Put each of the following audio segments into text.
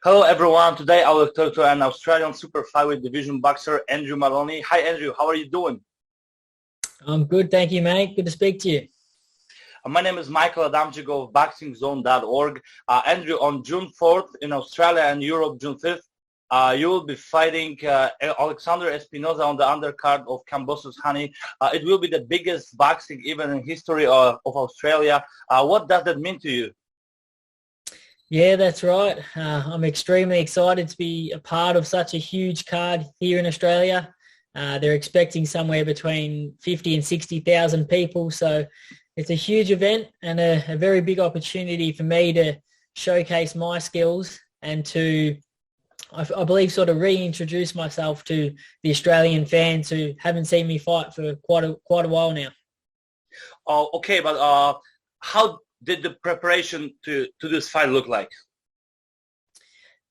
Hello everyone. Today I will talk to an Australian super flyweight division boxer, Andrew Moloney. Hi Andrew, how are you doing? I'm good, thank you, mate. Good to speak to you. My name is Michal Adamczyk of BoxingZone.org. Andrew, on June 4th in Australia and Europe, June 5th, you will be fighting Alexander Espinoza on the undercard of Kambosos Haney. It will be the biggest boxing event in history of Australia. What does that mean to you? Yeah, that's right. I'm extremely excited to be a part of such a huge card here in Australia. They're expecting somewhere between 50 and 60,000 people. So it's a huge event and a very big opportunity for me to showcase my skills and to, I believe, sort of reintroduce myself to the Australian fans who haven't seen me fight for quite a while now. Okay, but how did the preparation to this fight look like?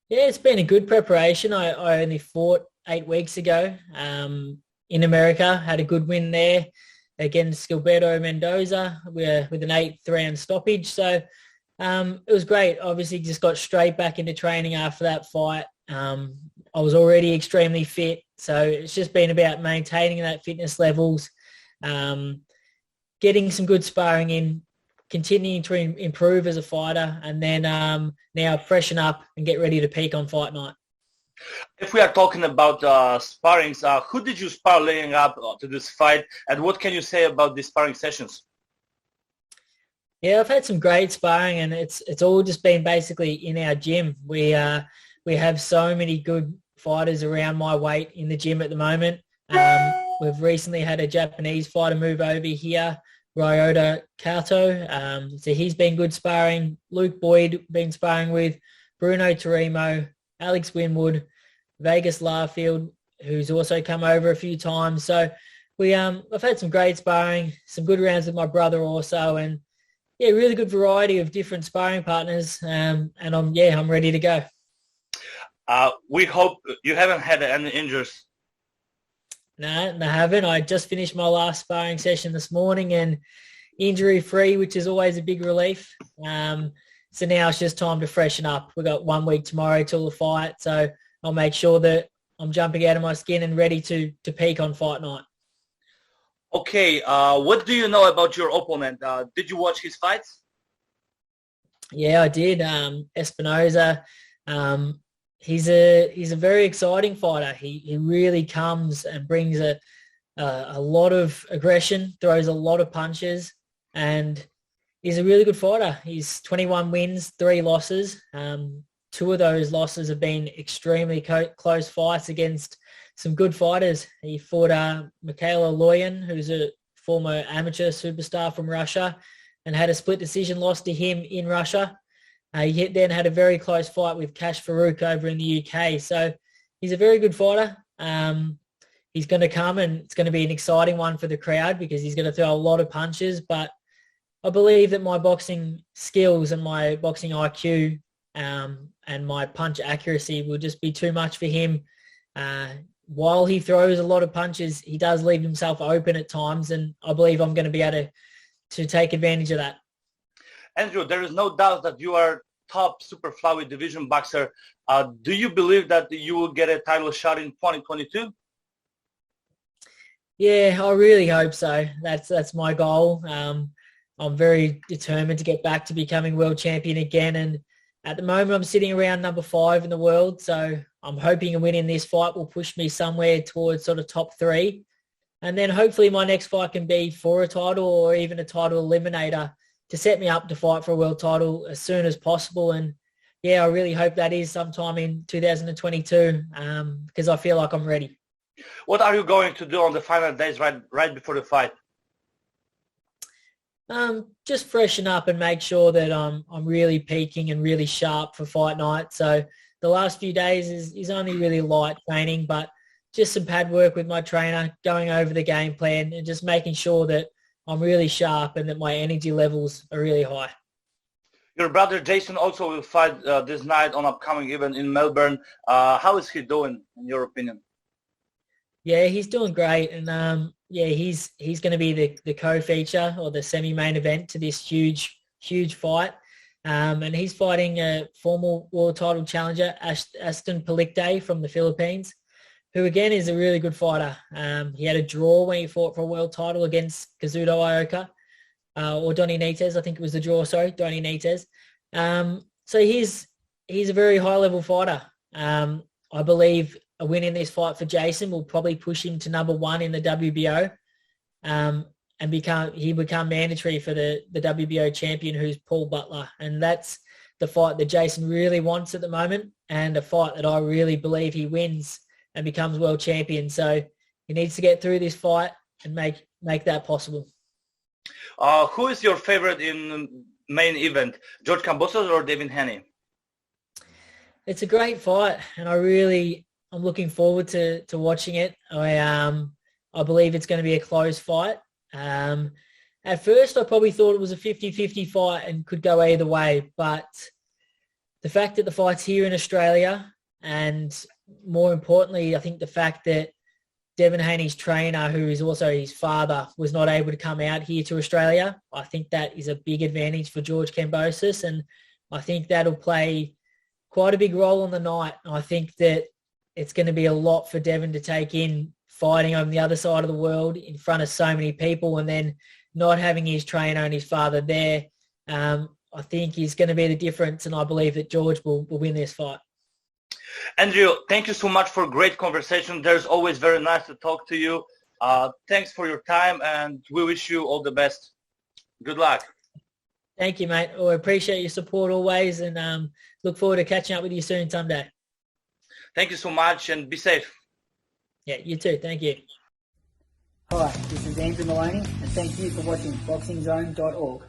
Yeah, it's been a good preparation. I only fought 8 weeks ago in America, had a good win there against Gilberto Mendoza with an 8th round stoppage. So it was great. Obviously just got straight back into training after that fight. I was already extremely fit. So it's just been about maintaining that fitness levels, getting some good sparring in, continuing to improve as a fighter, and then now freshen up and get ready to peak on fight night. If we are talking about sparrings, who did you spar leading up to this fight, and what can you say about the sparring sessions? Yeah, I've had some great sparring, and it's all just been basically in our gym. We have so many good fighters around my weight in the gym at the moment. We've recently had a Japanese fighter move over here, Dorota. So he's been good sparring. Luke Boyd been sparring with, Bruno Tarimo, Alex Winwood, Vegas Larfield, who's also come over a few times. So I've had some great sparring, some good rounds with my brother also, and yeah, really good variety of different sparring partners. And I'm ready to go. We hope you haven't had any injuries. No, I haven't. I just finished my last sparring session this morning and injury-free, which is always a big relief. So now it's just time to freshen up. We've got 1 week tomorrow till the fight, so I'll make sure that I'm jumping out of my skin and ready to peak on fight night. Okay, what do you know about your opponent? Did you watch his fights? Yeah, I did. Espinoza. He's a very exciting fighter. He really comes and brings a lot of aggression, throws a lot of punches, and he's a really good fighter. He's 21 wins, 3 losses. 2 of those losses have been extremely close fights against some good fighters. He fought Michal Adamczyk, who's a former amateur superstar from Russia, and had a split decision loss to him in Russia. He then had a very close fight with Kash Farouk over in the UK. So he's a very good fighter. He's going to come, and it's going to be an exciting one for the crowd because he's going to throw a lot of punches. But I believe that my boxing skills and my boxing IQ and my punch accuracy will just be too much for him. While he throws a lot of punches, he does leave himself open at times, and I believe I'm going to be able to take advantage of that. Andrew, there is no doubt that you are top super flyweight division boxer. Do you believe that you will get a title shot in 2022? Yeah, I really hope so. That's my goal. I'm very determined to get back to becoming world champion again. And at the moment, I'm sitting around number 5 in the world. So I'm hoping a win in this fight will push me somewhere towards sort of top 3. And then hopefully my next fight can be for a title or even a title eliminator to set me up to fight for a world title as soon as possible. And yeah, I really hope that is sometime in 2022 because I feel like I'm ready. What are you going to do on the final days right before the fight? Just freshen up and make sure that I'm really peaking and really sharp for fight night. So the last few days is only really light training, but just some pad work with my trainer, going over the game plan and just making sure that I'm really sharp and that my energy levels are really high. Your brother Jason also will fight this night on upcoming event in Melbourne. How is he doing, in your opinion? Yeah, he's doing great, and he's going to be the co-feature or the semi-main event to this huge fight. And he's fighting a former world title challenger, Aston Palicte from the Philippines, who again is a really good fighter. He had a draw when he fought for a world title against Kazuto Ioka, or Donny Nites. I think it was the draw, sorry, Donny Nites. So he's a very high-level fighter. I believe a win in this fight for Jason will probably push him to number 1 in the WBO, and become mandatory for the WBO champion, who's Paul Butler. And that's the fight that Jason really wants at the moment, and a fight that I really believe he wins and becomes world champion. So he needs to get through this fight and make that possible. Who is your favorite in main event, George Kambosos or Devin Haney? It's a great fight, and I'm looking forward to watching it. I believe it's going to be a close fight. At first, I probably thought it was a 50-50 fight and could go either way, but the fact that the fight's here in Australia, and more importantly, I think the fact that Devin Haney's trainer, who is also his father, was not able to come out here to Australia, I think that is a big advantage for George Kambosos, and I think that'll play quite a big role on the night. I think that it's going to be a lot for Devin to take in, fighting on the other side of the world in front of so many people, and then not having his trainer and his father there. I think is going to be the difference, and I believe that George will win this fight. Andrew, thank you so much for a great conversation. There's always very nice to talk to you. Thanks for your time, and we wish you all the best. Good luck. Thank you, mate. I appreciate your support always, and look forward to catching up with you soon someday. Thank you so much, and be safe. Yeah, you too. Thank you. Hi, this is Andrew Moloney, and thank you for watching BoxingZone.org.